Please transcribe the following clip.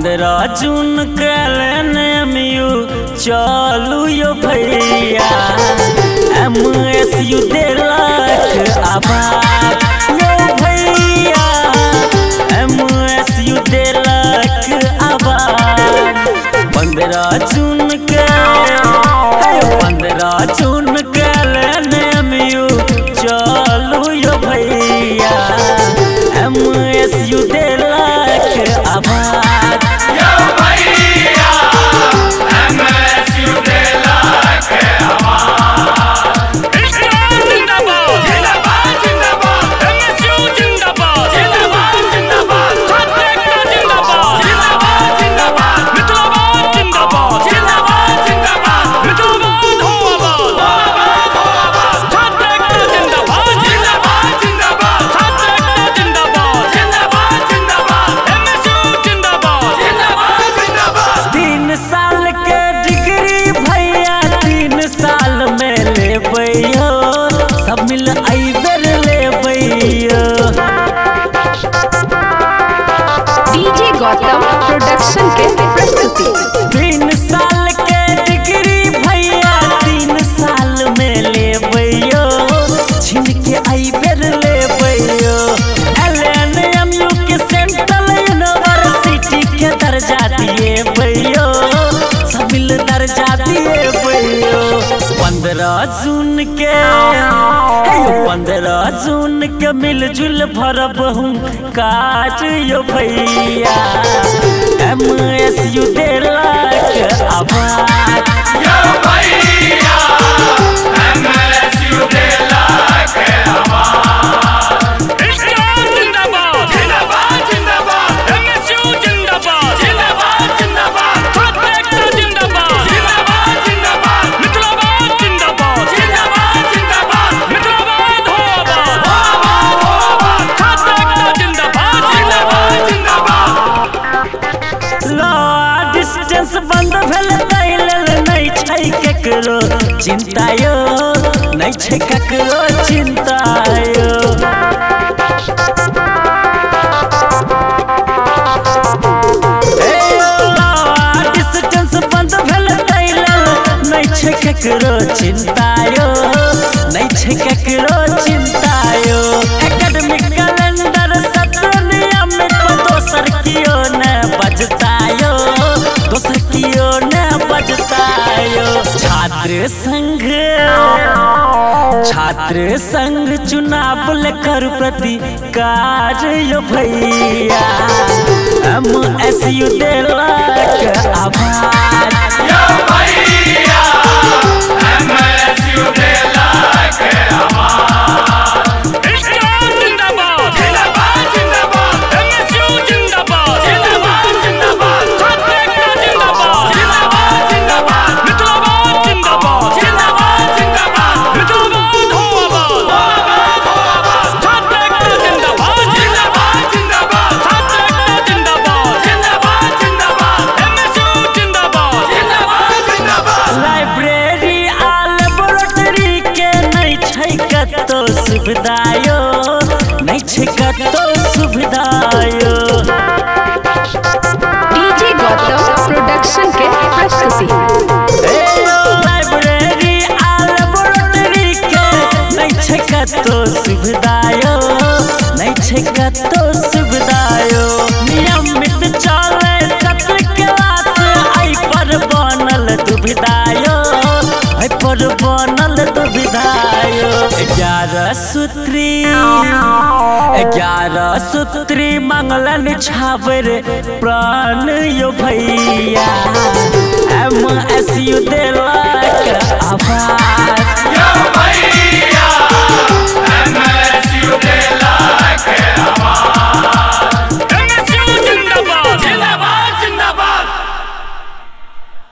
15 जून के MU चलू यो भैया MSU देलक आभार यो भैया MSU देलक आभार 15 जून के 15 जून के MU चलू यो भैया MSU देलक आभार यो भैया MSU देलक आभार। जिंदाबाद जिंदाबाद जिंदाबाद MSU जिंदाबाद जिंदाबाद जिंदाबाद जिंदाबाद जिंदाबाद जिंदाबाद मित्रवाद जिंदाबाद जिंदाबाद जिंदाबाद मित्रवाद हो आबाद हो आबाद जिंदाबाद जिंदाबाद जिंदाबाद जिंदाबाद जिंदाबाद जिंदाबाद MSU जिंदाबाद जिंदाबाद जिंदाबाद। 3 साल के डिग्री भैया 3 साल में लेबैयो सब मिल आइबर लेबैयो। डीजे गौतम प्रोडक्शन के प्रस्तुति। 3 साल के डिग्री भैया 3 साल में लेबैयो छिन के आइबर लेबैयो। LNMU के सेंट्रल यूनिवर्सिटी के दर्जा दिए भैयो सब मिल दर्जा दिए भैयो। 15 जून के 15 जून के मिलजुल भरब हूँ काज यो भैया MSU देलक आभार यो भैया MSU देलक आभार। जिंदाबाद जिंदाबाद जिंदाबाद MSU जिंदाबाद जिंदाबाद जिंदाबाद जिंदाबाद जिंदाबाद जिंदाबाद मित्रवाद जिंदाबाद जिंदाबाद जिंदाबाद मित्रवाद हो आबाद हो आबाद जिंदाबाद जिंदाबाद जिंदाबाद। लॉ डिस्टेंस बंद भेल नहीं छै केकरो चिंता यो नहीं छै केकरो चिंता यो। डिस्टेंस बंद भेल नहीं छै केकरो चिंता यो नहीं छै केकरो चिंता यो। एकेडमिक कैलेंडर सत्र नियमित दोसर कियो ने बजता यो दोसर कियो ने बजता यो। छात्र संघ चुनाव लेकर प्रतिकार यो भैया MSU देलक आभार यो भैया MSU देलक आभार। जिंदाबाद जिंदाबाद जिंदाबाद MSU जिंदाबाद जिंदाबाद जिंदाबाद जिंदाबाद जिंदाबाद जिंदाबाद मित्रवाद जिंदाबाद जिंदाबाद जिंदाबाद मित्रवाद हो आबाद हो आबाद जिंदाबाद जिंदाबाद जिंदाबाद जिंदाबाद जिंदाबाद जिंदाबाद MSU जिंदाबाद जिंदाबाद जिंदाबाद। लाइब्रेरी आ लेबोरेटरी के नहीं छै कतो सुविधा यो नहीं छै कतो सुविधा यो। डीजे गौतम प्रोडक्शन के प्रस्तुति। लाइब्रेरी आ लेबोरेटरी के नहीं छै कतो सुविधा यो नहीं छै कतो सुविधा यो। नियमित चले सत्र क्लास आई पर बनल दुविधा यो आई पर बनल दुविधा यो। 11 सूत्री मंगलन छावर प्राण यो भैया MSU